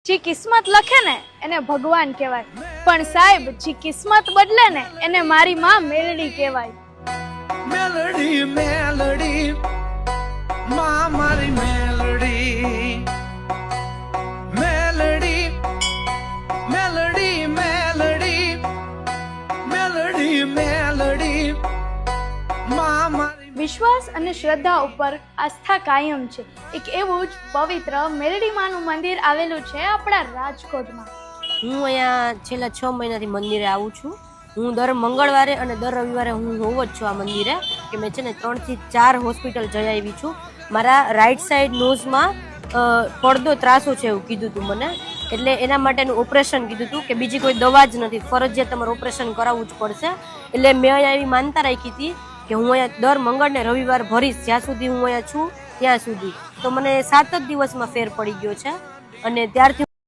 જે કિસ્મત લખે ને એને ભગવાન કહેવાય, પણ સાહેબ જે કિસ્મત બદલે ને એને મારી માં મેલડી કહેવાય. મેલડી મેલડી માં મારી મેલડી મેલડી મેલડી મેલડી મેલડી મેલડી માં મારી. વિશ્વાસ અને શ્રદ્ધા ઉપર આસ્થા કાયમ છે. એક એવું જ પવિત્ર મેલડી માનું મંદિર આવેલું છે આપણા રાજકોટમાં. હું અહીંયા છેલ્લા 6 મહિનાથી મંદિરે આવું છું. હું દર મંગળવારે અને દર રવિવારે હું હોવ જ છું આ મંદિરે, કે મેં છે ને 3 થી 4 હોસ્પિટલ જઈ આવી છું. મારા રાઈટ સાઈડ નોઝમાં પડદો ત્રાસો છે એવું કીધું હતું મને, એટલે એના માટેનું ઓપરેશન કીધું હતું, કે બીજી કોઈ દવા જ નથી, ફરજિયાત તમારે ઓપરેશન કરાવવું જ પડશે. એટલે મેં અહીંયા એવી માનતા રાખી હતી કે હું અહીંયા દર મંગળ ને રવિવાર ભરીશ, જ્યાં સુધી હું અહીંયા છું ત્યાં સુધી. તો મને 7 જ દિવસમાં ફેર પડી ગયો છે, અને ત્યારથી